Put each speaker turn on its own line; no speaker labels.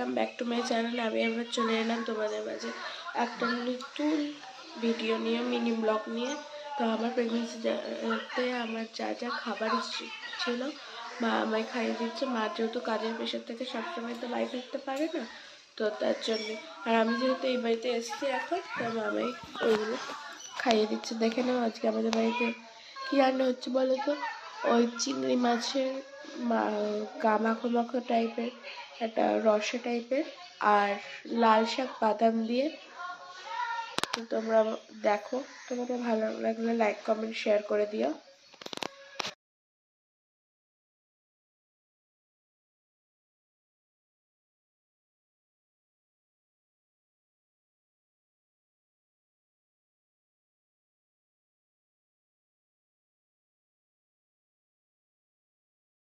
Welcome back to my channel. আমি আবার চলে এলাম তোমাদের মাঝে একটা নতুন ভিডিও নিয়ে, মিনি ব্লগ নিয়ে। তো আমার প্রেগনেন্সিতে আমার যা যা খাবার ছিল মা আমায় খাইয়ে দিচ্ছে। মা যেহেতু কাজের প্রেশার থেকে সবসময় তো বাড়ি থাকতে পারে না, তো তার জন্যে। আর আমি যেহেতু এই বাড়িতে এসেছি এখন, তো মা আমায় ওইগুলো খাইয়ে দিচ্ছে। দেখে নাও আজকে আমাদের বাড়িতে কী রান্না হচ্ছে বলো তো। ওই চিংড়ি মাছের মাখো মাখো টাইপের, একটা রসা টাইপের, আর লাল শাক বাদাম দিয়ে। তো তোমরা দেখো, তোমাদের ভালো লাগলে লাইক কমেন্ট শেয়ার করে দিও।